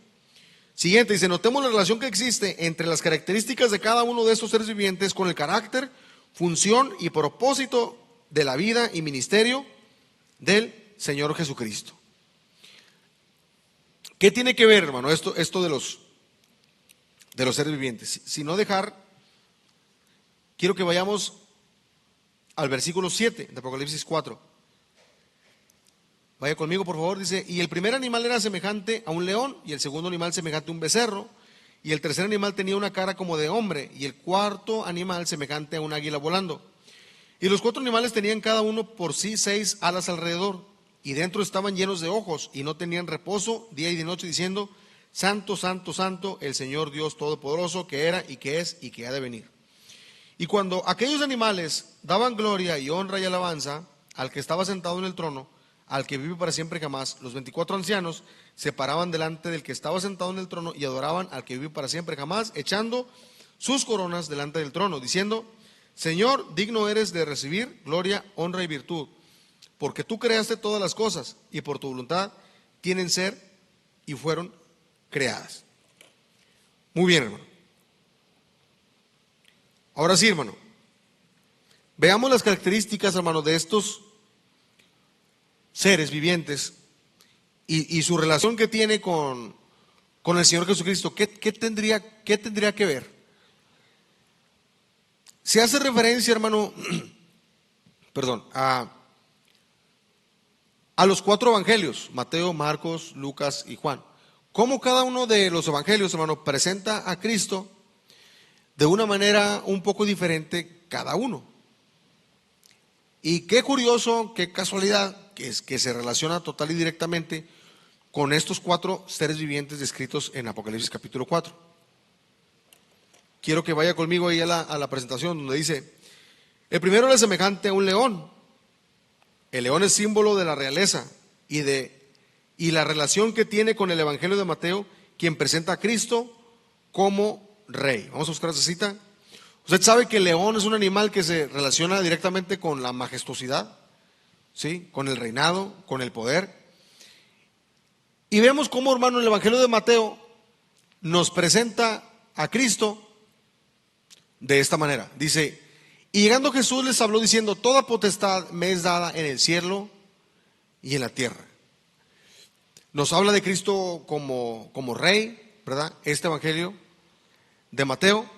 Siguiente, dice, notemos la relación que existe entre las características de cada uno de estos seres vivientes con el carácter, función y propósito de la vida y ministerio del Señor Jesucristo. ¿Qué tiene que ver, hermano, esto de los seres vivientes? Si no dejar, quiero que vayamos al versículo 7 de Apocalipsis 4. Vaya conmigo, por favor. Dice, y el primer animal era semejante a un león, y el segundo animal semejante a un becerro, y el tercer animal tenía una cara como de hombre, y el cuarto animal semejante a un águila volando. Y los 4 animales tenían cada uno por sí 6 alas alrededor, y dentro estaban llenos de ojos, y no tenían reposo día y de noche, diciendo, Santo, Santo, Santo, el Señor Dios Todopoderoso, que era y que es y que ha de venir. Y cuando aquellos animales daban gloria y honra y alabanza al que estaba sentado en el trono, al que vive para siempre jamás, los 24 ancianos se paraban delante del que estaba sentado en el trono y adoraban al que vive para siempre jamás, echando sus coronas delante del trono, diciendo, Señor, digno eres de recibir gloria, honra y virtud, porque tú creaste todas las cosas y por tu voluntad tienen ser y fueron creadas. Muy bien, hermano. Ahora sí, hermano, veamos las características, hermano, de estos seres vivientes y su relación que tiene con el Señor Jesucristo. ¿Qué tendría que ver? Se hace referencia, hermano, perdón, a los 4 evangelios, Mateo, Marcos, Lucas y Juan. Cómo cada uno de los evangelios, hermano, presenta a Cristo de una manera un poco diferente cada uno. Y qué curioso, qué casualidad, que se relaciona total y directamente con estos 4 seres vivientes descritos en Apocalipsis capítulo 4. Quiero que vaya conmigo ahí a la presentación donde dice, el primero era semejante a un león. El león es símbolo de la realeza y la relación que tiene con el Evangelio de Mateo, quien presenta a Cristo como rey. Vamos a buscar esa cita. Usted sabe que el león es un animal que se relaciona directamente con la majestuosidad, ¿sí? Con el reinado, con el poder. Y vemos cómo, hermano, el Evangelio de Mateo nos presenta a Cristo de esta manera. Dice, y llegando Jesús les habló diciendo, toda potestad me es dada en el cielo y en la tierra. Nos habla de Cristo como rey, ¿verdad? Este Evangelio de Mateo.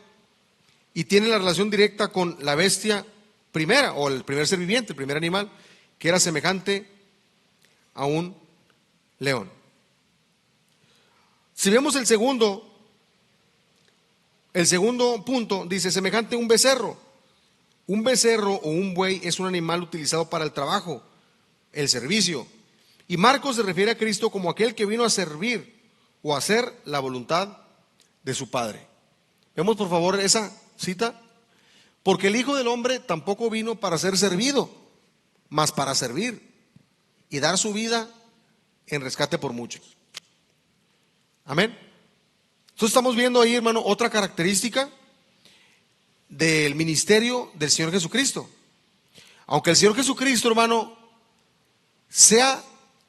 Y tiene la relación directa con la bestia primera, o el primer ser viviente, el primer animal, que era semejante a un león. Si vemos el segundo punto, dice semejante a un becerro. Un becerro o un buey es un animal utilizado para el trabajo, el servicio. Y Marcos se refiere a Cristo como aquel que vino a servir o hacer la voluntad de su Padre. Vemos por favor esa cita. Porque el Hijo del Hombre tampoco vino para ser servido, mas para servir y dar su vida en rescate por muchos. Amén. Entonces estamos viendo ahí, hermano, otra característica del ministerio del Señor Jesucristo. Aunque el Señor Jesucristo, hermano, sea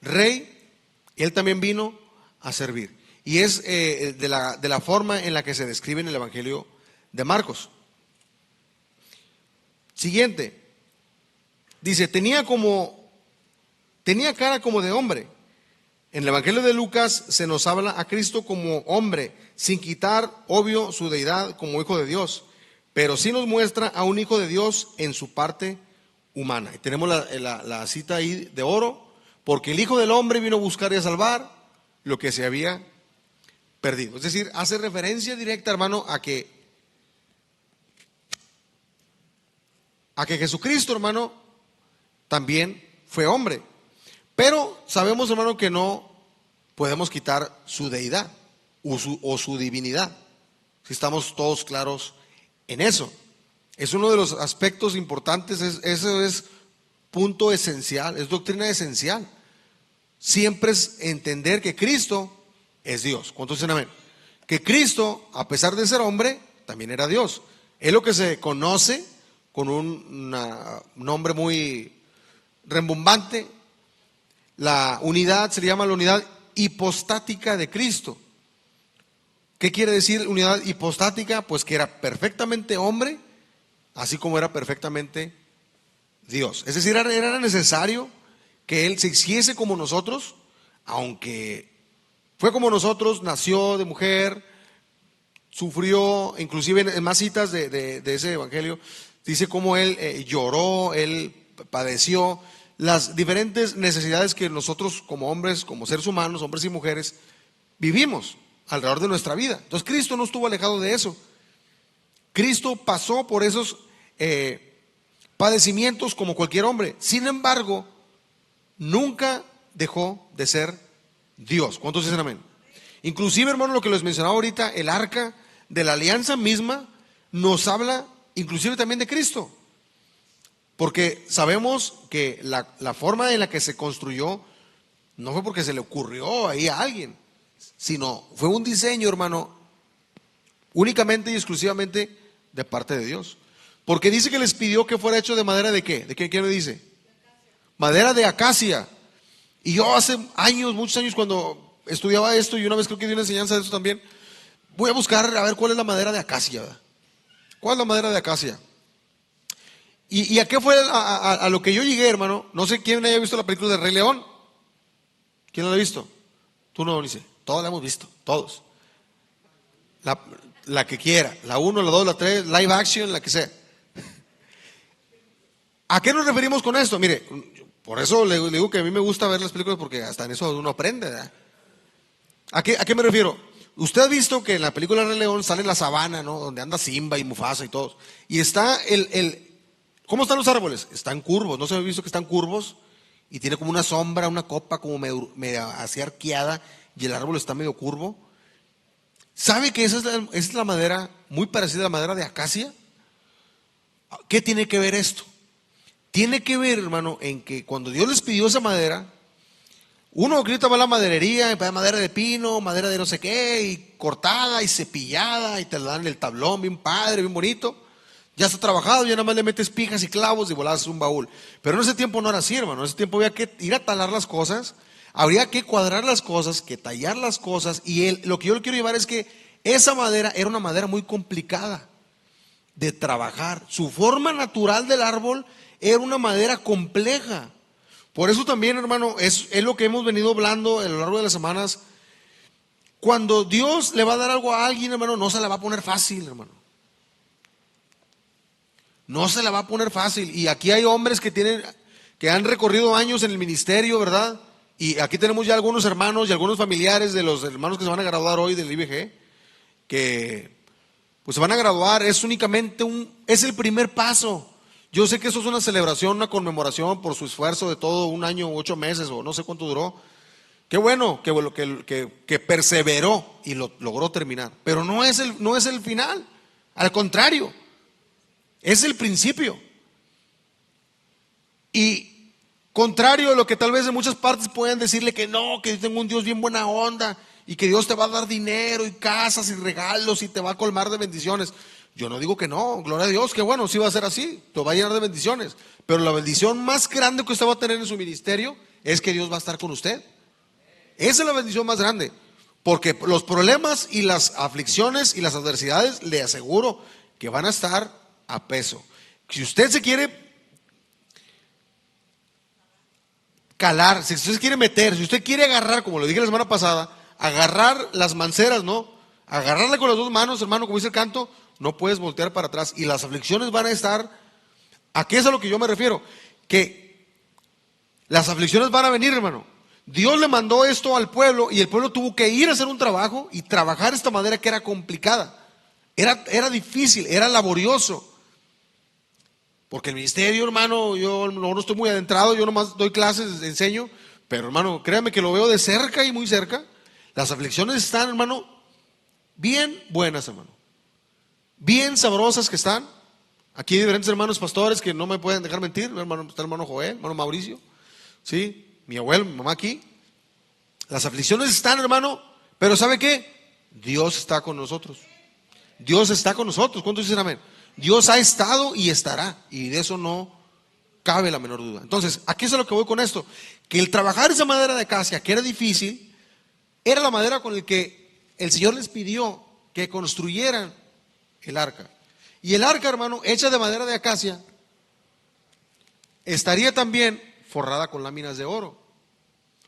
rey, Él también vino a servir. Y es de la forma en la que se describe en el Evangelio de Marcos. Siguiente. Dice, tenía cara como de hombre. En el Evangelio de Lucas se nos habla a Cristo como hombre, sin quitar, obvio, su deidad como hijo de Dios. Pero sí nos muestra a un hijo de Dios en su parte humana. Y tenemos la cita ahí de oro. Porque el Hijo del Hombre vino a buscar y a salvar lo que se había perdido. Es decir, hace referencia directa, hermano, a que Jesucristo, hermano, también fue hombre. Pero sabemos, hermano, que no podemos quitar su deidad o su divinidad. Si estamos todos claros en eso. Es uno de los aspectos importantes, eso es punto esencial, es doctrina esencial. Siempre es entender que Cristo es Dios. ¿Cuántos dicen amén? Que Cristo, a pesar de ser hombre, también era Dios. Es lo que se conoce con un nombre muy rembombante. La unidad se le llama la unidad hipostática de Cristo. ¿Qué quiere decir unidad hipostática? Pues que era perfectamente hombre, así como era perfectamente Dios. Es decir, era necesario que Él se hiciese como nosotros, aunque fue como nosotros, nació de mujer, sufrió, inclusive en más citas de ese evangelio, dice cómo Él lloró, Él padeció las diferentes necesidades que nosotros como hombres, como seres humanos, hombres y mujeres, vivimos alrededor de nuestra vida. Entonces Cristo no estuvo alejado de eso. Cristo pasó por esos padecimientos como cualquier hombre. Sin embargo, nunca dejó de ser Dios. ¿Cuántos dicen amén? Inclusive, hermano, lo que les mencionaba ahorita, el arca de la alianza misma nos habla inclusive también de Cristo. Porque sabemos que la forma en la que se construyó no fue porque se le ocurrió ahí a alguien, sino fue un diseño, hermano, únicamente y exclusivamente de parte de Dios. Porque dice que les pidió que fuera hecho de madera de ¿qué? ¿De qué me dice? Madera de acacia. Y yo hace años, muchos años, cuando estudiaba esto, y una vez creo que di una enseñanza de eso también, voy a buscar a ver cuál es la madera de acacia, ¿verdad? ¿Cuál es la madera de acacia? ¿Y a qué fue a lo que yo llegué, hermano? No sé quién haya visto la película de Rey León. ¿Quién no la ha visto? Tú no, dice. Todos la hemos visto, todos. La que quiera, la 1, la 2, la 3, live action, la que sea. ¿A qué nos referimos con esto? Mire, por eso le digo que a mí me gusta ver las películas, porque hasta en eso uno aprende, ¿verdad? ¿A qué me refiero? Usted ha visto que en la película Rey León sale la sabana, ¿no? Donde anda Simba y Mufasa y todos. Y está ¿cómo están los árboles? Están curvos, ¿no se ha visto que están curvos? Y tiene como una sombra, una copa como medio así arqueada, y el árbol está medio curvo. ¿Sabe que esa es la madera muy parecida a la madera de acacia? ¿Qué tiene que ver esto? Tiene que ver, hermano, en que cuando Dios les pidió esa madera, uno ahorita va a la maderería y pide madera de pino, madera de no sé qué, y cortada y cepillada, y te la dan en el tablón, bien padre, bien bonito. Ya está trabajado, ya nada más le metes pijas y clavos y volás un baúl. Pero en ese tiempo no era así, hermano. En ese tiempo había que ir a talar las cosas, habría que cuadrar las cosas, que tallar las cosas. Y lo que yo le quiero llevar es que esa madera era una madera muy complicada de trabajar. Su forma natural del árbol era una madera compleja. Por eso también, hermano, es lo que hemos venido hablando a lo largo de las semanas. Cuando Dios le va a dar algo a alguien, hermano, no se la va a poner fácil, hermano. No se la va a poner fácil. Y aquí hay hombres que han recorrido años en el ministerio, ¿verdad? Y aquí tenemos ya algunos hermanos y algunos familiares de los hermanos que se van a graduar hoy del IBG, que pues se van a graduar. Es únicamente es el primer paso. Yo sé que eso es una celebración, una conmemoración por su esfuerzo de todo un año, 8 meses o no sé cuánto duró. Qué bueno que perseveró y lo logró terminar. Pero no es el final. Al contrario, es el principio. Y contrario a lo que tal vez en muchas partes pueden decirle que no, que yo tengo un Dios bien buena onda y que Dios te va a dar dinero y casas y regalos y te va a colmar de bendiciones. Yo no digo que no, gloria a Dios, que bueno, sí va a ser así, te va a llenar de bendiciones. Pero la bendición más grande que usted va a tener en su ministerio es que Dios va a estar con usted. Esa es la bendición más grande. Porque los problemas y las aflicciones y las adversidades, le aseguro que van a estar a peso. Si usted se quiere calar, si usted se quiere meter, si usted quiere agarrar, como lo dije la semana pasada, agarrar las manceras, ¿no? Agarrarle con las dos manos, hermano, como dice el canto, no puedes voltear para atrás. Y las aflicciones van a estar. ¿A qué es a lo que yo me refiero? Que las aflicciones van a venir, hermano. Dios le mandó esto al pueblo y el pueblo tuvo que ir a hacer un trabajo y trabajar de esta manera que era complicada. Era difícil, era laborioso. Porque el ministerio, hermano, yo no estoy muy adentrado, yo nomás doy clases, enseño, pero hermano, créame que lo veo de cerca y muy cerca. Las aflicciones están, hermano, bien buenas, hermano. Bien sabrosas que están. Aquí hay diferentes hermanos pastores que no me pueden dejar mentir. Hermano, está el hermano Joel, hermano Mauricio, ¿sí? Mi abuelo, mi mamá aquí. Las aflicciones están, hermano, pero ¿sabe qué? Dios está con nosotros. Dios está con nosotros. ¿Cuántos dicen amén? Dios ha estado y estará, y de eso no cabe la menor duda. Entonces, ¿a qué es a lo que voy con esto? Que el trabajar esa madera de acacia, que era difícil, era la madera con la que el Señor les pidió que construyeran el arca. Y el arca, hermano, hecha de madera de acacia, estaría también forrada con láminas de oro.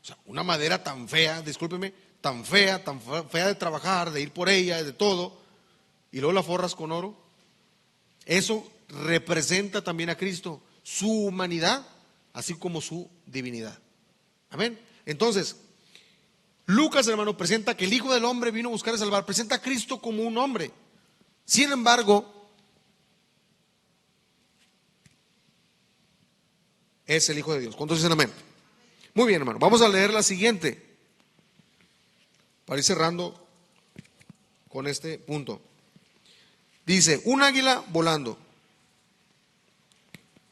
O sea, una madera tan fea, discúlpeme, tan fea de trabajar, de ir por ella, de todo, y luego la forras con oro. Eso representa también a Cristo, su humanidad, así como su divinidad. Amén. Entonces, Lucas, hermano, presenta que el Hijo del Hombre vino a buscar y salvar, presenta a Cristo como un hombre. Sin embargo, es el Hijo de Dios. ¿Cuántos dicen amén? Muy bien, hermano. Vamos a leer la siguiente para ir cerrando con este punto. Dice, un águila volando.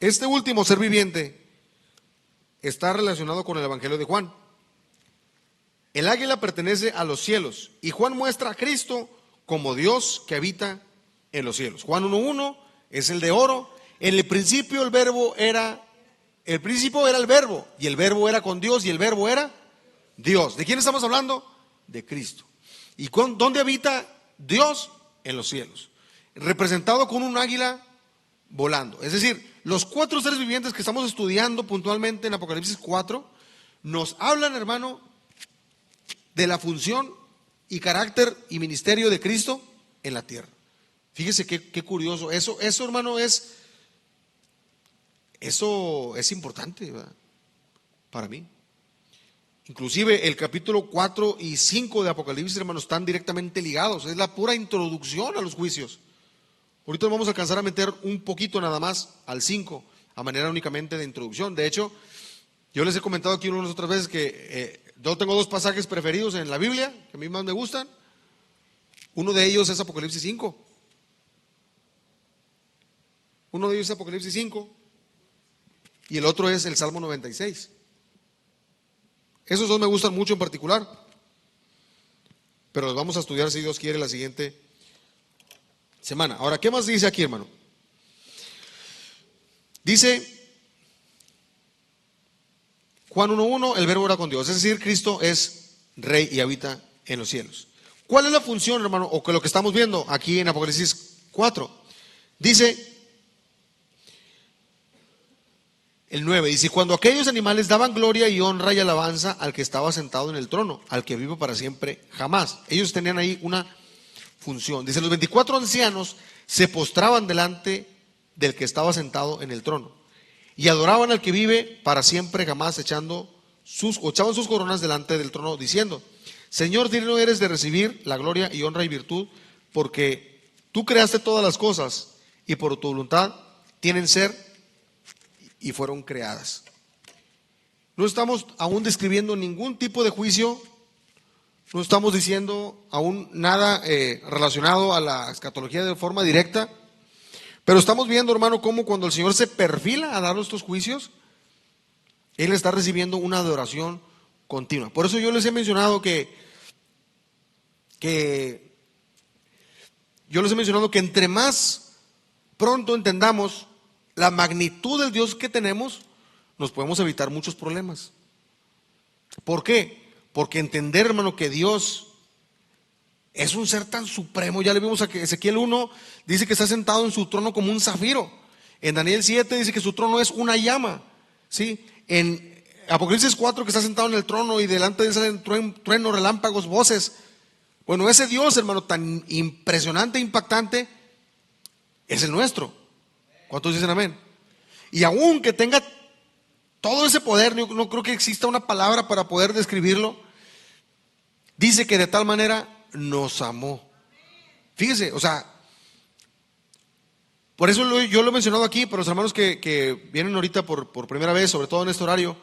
Este último ser viviente está relacionado con el Evangelio de Juan. El águila pertenece a los cielos y Juan muestra a Cristo como Dios que habita en los cielos. Juan 1:1 es el de oro. En el principio el principio era el verbo, y el verbo era con Dios, y el verbo era Dios. ¿De quién estamos hablando? De Cristo. ¿Y dónde habita Dios? En los cielos. Representado con un águila volando. Es decir, los 4 seres vivientes que estamos estudiando puntualmente en Apocalipsis 4 nos hablan, hermano, de la función y carácter y ministerio de Cristo en la tierra. Fíjese qué curioso. Eso, hermano, eso es importante, ¿verdad? Para mí. Inclusive el capítulo 4 y 5 de Apocalipsis, hermano, están directamente ligados. Es la pura introducción a los juicios. Ahorita vamos a alcanzar a meter un poquito nada más al 5, a manera únicamente de introducción. De hecho, yo les he comentado aquí unas otras veces que yo tengo 2 pasajes preferidos en la Biblia, que a mí más me gustan. Uno de ellos es Apocalipsis 5. Uno de ellos es Apocalipsis 5 y el otro es el Salmo 96. Esos 2 me gustan mucho en particular, pero los vamos a estudiar si Dios quiere la siguiente semana. Ahora, ¿qué más dice aquí, hermano? Dice Juan 1:1, el verbo era con Dios, es decir, Cristo es Rey y habita en los cielos. ¿Cuál es la función, hermano, o que lo que estamos viendo aquí en Apocalipsis 4? Dice el 9, dice, cuando aquellos animales daban gloria y honra y alabanza al que estaba sentado en el trono, al que vive para siempre jamás. Ellos tenían ahí una función. Dice, los 24 ancianos se postraban delante del que estaba sentado en el trono y adoraban al que vive para siempre jamás, echaban sus coronas delante del trono, diciendo, Señor, digno eres de recibir la gloria y honra y virtud, porque tú creaste todas las cosas y por tu voluntad tienen ser y fueron creadas. No estamos aún describiendo ningún tipo de juicio, no estamos diciendo aún nada relacionado a la escatología de forma directa, pero estamos viendo, hermano, cómo cuando el Señor se perfila a dar estos juicios, Él está recibiendo una adoración continua. Por eso yo les he mencionado que entre más pronto entendamos la magnitud del Dios que tenemos, nos podemos evitar muchos problemas. ¿Por qué? Porque entender, hermano, que Dios es un ser tan supremo. Ya le vimos a que Ezequiel 1 dice que está sentado en su trono como un zafiro. En Daniel 7 dice que su trono es una llama, ¿sí? En Apocalipsis 4 que está sentado en el trono y delante de él salen truenos, relámpagos, voces. Bueno, ese Dios, hermano, tan impresionante, impactante, es el nuestro. ¿Cuántos dicen amén? Y aunque tenga todo ese poder, no creo que exista una palabra para poder describirlo. Dice que de tal manera nos amó. Fíjese, o sea, por eso yo lo he mencionado aquí, para los hermanos que vienen ahorita por primera vez, sobre todo en este horario.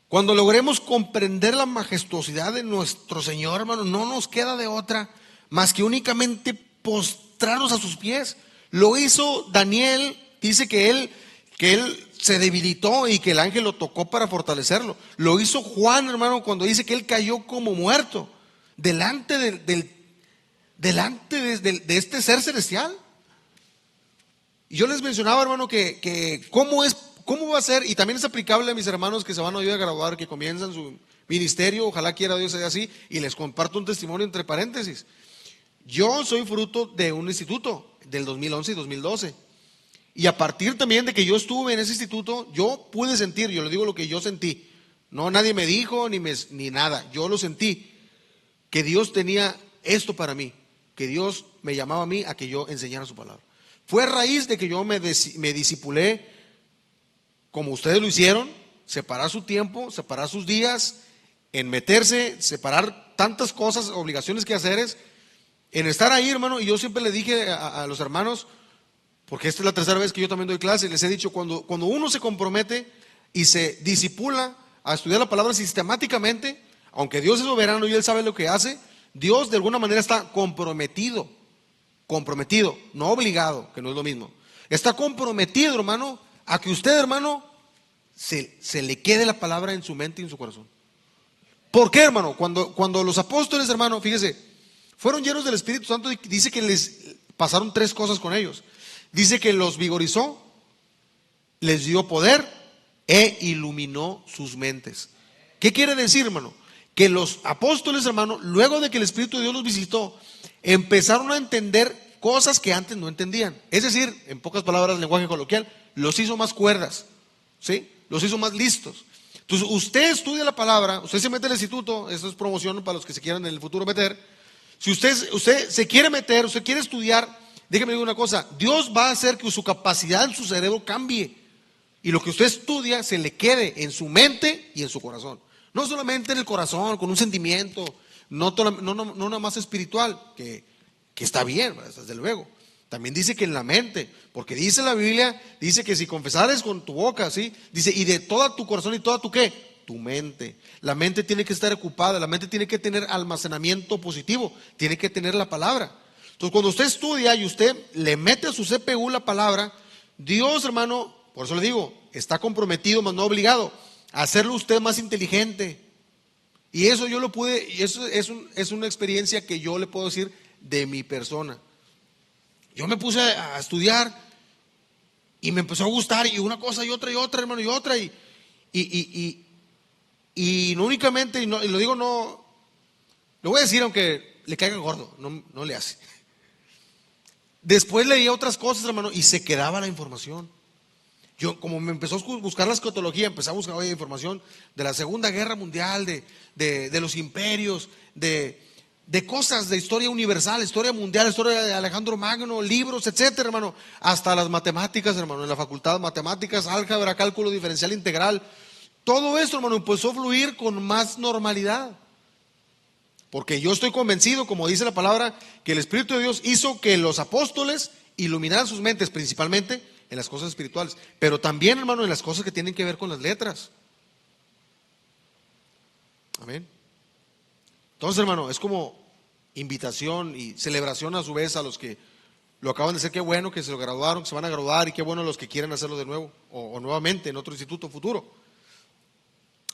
Cuando logremos comprender la majestuosidad de nuestro Señor, hermano, no nos queda de otra más que únicamente postrarnos a sus pies. Lo hizo Daniel, dice que él se debilitó y que el ángel lo tocó para fortalecerlo. Lo hizo Juan, hermano, cuando dice que él cayó como muerto delante de este ser celestial. Y yo les mencionaba, hermano, que cómo va a ser, y también es aplicable a mis hermanos que se van a ir a graduar, que comienzan su ministerio, ojalá quiera Dios sea así, y les comparto un testimonio entre paréntesis. Yo soy fruto de un instituto del 2011 y 2012. Y a partir también de que yo estuve en ese instituto, yo pude sentir, yo le digo lo que yo sentí. No, nadie me dijo ni nada, yo lo sentí. Que Dios tenía esto para mí, que Dios me llamaba a mí a que yo enseñara su palabra. Fue a raíz de que yo me discipulé, como ustedes lo hicieron, separar su tiempo, separar sus días, en meterse, separar tantas cosas, obligaciones que haceres, en estar ahí, hermano. Y yo siempre le dije a los hermanos, porque esta es la tercera vez que yo también doy clase, les he dicho, cuando uno se compromete y se disipula a estudiar la palabra sistemáticamente, aunque Dios es soberano y Él sabe lo que hace, Dios de alguna manera está comprometido, no obligado, que no es lo mismo. Está comprometido, hermano, a que usted, hermano, se le quede la palabra en su mente y en su corazón. ¿Por qué, hermano? Cuando los apóstoles, hermano, fíjese, fueron llenos del Espíritu Santo, y dice que les pasaron tres cosas con ellos. Dice que los vigorizó, les dio poder e iluminó sus mentes. ¿Qué quiere decir, hermano? Que los apóstoles, hermano, luego de que el Espíritu de Dios los visitó, empezaron a entender cosas que antes no entendían. Es decir, en pocas palabras, lenguaje coloquial, los hizo más cuerdas, ¿sí? Los hizo más listos. Entonces, usted estudia la palabra, usted se mete al instituto, eso es promoción para los que se quieran en el futuro meter. Si usted se quiere meter, usted quiere estudiar, déjeme decir una cosa, Dios va a hacer que su capacidad en su cerebro cambie y lo que usted estudia se le quede en su mente y en su corazón. No solamente en el corazón, con un sentimiento, no nada más espiritual, que está bien, desde luego. También dice que en la mente, porque dice la Biblia, dice que si confesares con tu boca, ¿sí? Dice, y de todo tu corazón y toda tu ¿qué? Tu mente. La mente tiene que estar ocupada, la mente tiene que tener almacenamiento positivo, tiene que tener la palabra. Entonces, cuando usted estudia y usted le mete a su CPU la palabra, Dios, hermano, por eso le digo, está comprometido, mas no obligado, a hacerlo usted más inteligente. Y eso yo lo pude, y eso es una experiencia que yo le puedo decir de mi persona. Yo me puse a estudiar y me empezó a gustar, y una cosa y otra, hermano, y otra, y no únicamente, y lo digo, no, lo voy a decir aunque le caiga gordo, no le hace. Después leía otras cosas, hermano, y se quedaba la información. Yo, como me empezó a buscar la escatología, empecé a buscar información de la Segunda Guerra Mundial, de los imperios, de cosas de historia universal, historia mundial, historia de Alejandro Magno, libros, etcétera, hermano, hasta las matemáticas, hermano, en la facultad de matemáticas, álgebra, cálculo diferencial integral. Todo esto, hermano, empezó a fluir con más normalidad. Porque yo estoy convencido, como dice la palabra, que el Espíritu de Dios hizo que los apóstoles iluminaran sus mentes principalmente, en las cosas espirituales, pero también, hermano, en las cosas que tienen que ver con las letras. Amén. Entonces, hermano, es como invitación y celebración a su vez a los que lo acaban de hacer. Qué bueno que se lo graduaron, que se van a graduar, y qué bueno los que quieren hacerlo de nuevo o nuevamente en otro instituto futuro.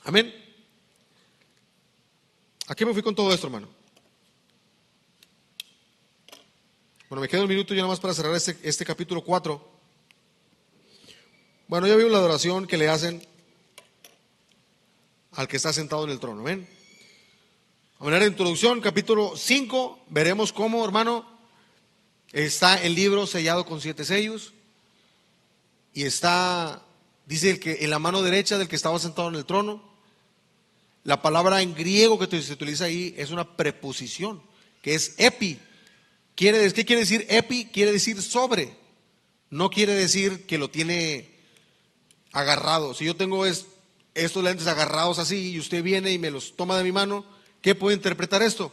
Amén. ¿A qué me fui con todo esto, hermano? Bueno, me queda un minuto ya nada más para cerrar este capítulo 4. Bueno, ya vimos la adoración que le hacen al que está sentado en el trono. Amén. A manera de introducción, capítulo 5, veremos cómo, hermano, está el libro sellado con 7 sellos. Y está, dice el que en la mano derecha del que estaba sentado en el trono. La palabra en griego que se utiliza ahí es una preposición, que es epi. ¿Qué quiere decir epi? Quiere decir sobre. No quiere decir que lo tiene agarrado. Si yo tengo estos lentes agarrados así y usted viene y me los toma de mi mano, ¿qué puede interpretar esto?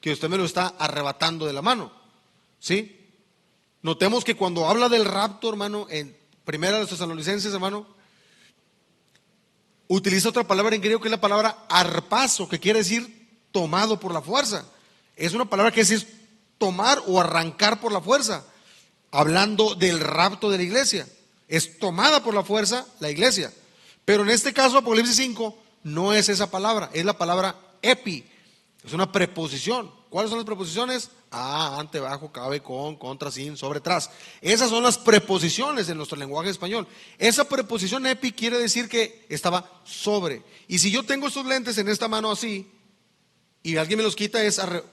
Que usted me lo está arrebatando de la mano. ¿Sí? Notemos que cuando habla del rapto, hermano, en Primera de los Tesalonicenses, hermano, utiliza otra palabra en griego que es la palabra arpazo, que quiere decir tomado por la fuerza. Es una palabra que es tomar o arrancar por la fuerza, hablando del rapto de la iglesia. Es tomada por la fuerza la iglesia. Pero en este caso, Apocalipsis 5, no es esa palabra, es la palabra epi. Es una preposición. ¿Cuáles son las preposiciones? Ante, bajo, cabe, con, contra, sin, sobre, tras. Esas son las preposiciones en nuestro lenguaje español. Esa preposición epi quiere decir que estaba sobre. Y si yo tengo estos lentes en esta mano así, y alguien me los quita,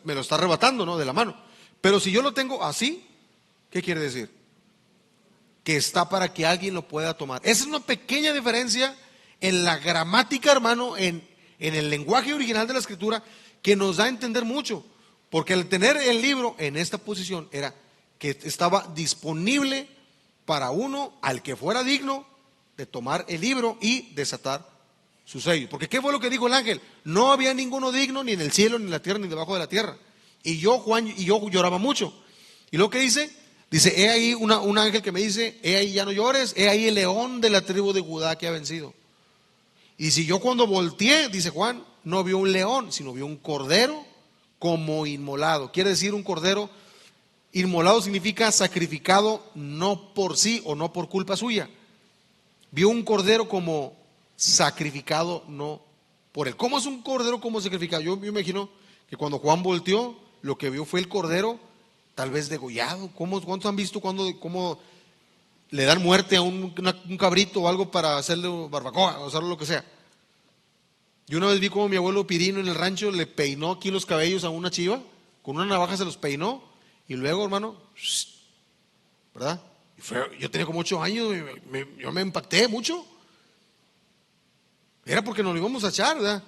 me lo está arrebatando, ¿no? De la mano. Pero si yo lo tengo así, ¿qué quiere decir? Que está para que alguien lo pueda tomar. Esa es una pequeña diferencia en la gramática, hermano, en el lenguaje original de la escritura, que nos da a entender mucho. Porque al tener el libro en esta posición era que estaba disponible para uno, al que fuera digno, de tomar el libro y desatar su sello. Porque ¿qué fue lo que dijo el ángel? No había ninguno digno, ni en el cielo, ni en la tierra, ni debajo de la tierra. Y yo, Juan, lloraba mucho. Y lo que dice, he ahí un ángel que me dice, he ahí ya no llores, he ahí el león de la tribu de Judá que ha vencido. Y si yo cuando volteé, dice Juan, no vio un león, sino vio un cordero como inmolado. Quiere decir, un cordero inmolado significa sacrificado no por sí o no por culpa suya. Vio un cordero como sacrificado no por él. ¿Cómo es un cordero como sacrificado? Yo me imagino que cuando Juan volteó, lo que vio fue el cordero tal vez degollado. ¿Cuántos han visto cómo le dan muerte a un cabrito o algo para hacerle barbacoa o hacerlo lo que sea? Yo una vez vi como mi abuelo Pirino en el rancho le peinó aquí los cabellos a una chiva, con una navaja se los peinó, y luego, hermano, ¿verdad? Yo tenía como 8 años, yo me impacté mucho. Era porque nos lo íbamos a echar, ¿verdad?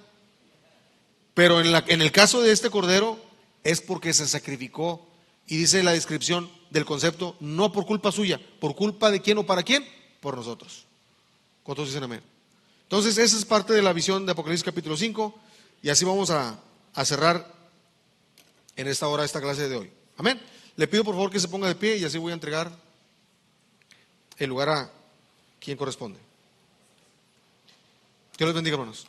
Pero en el caso de este cordero es porque se sacrificó, y dice la descripción del concepto, no por culpa suya. ¿Por culpa de quién o para quién? Por nosotros. ¿Cuántos dicen amén? Entonces esa es parte de la visión de Apocalipsis capítulo 5, y así vamos a cerrar en esta hora esta clase de hoy. Amén. Le pido por favor que se ponga de pie y así voy a entregar el lugar a quien corresponde. Dios les bendiga, hermanos.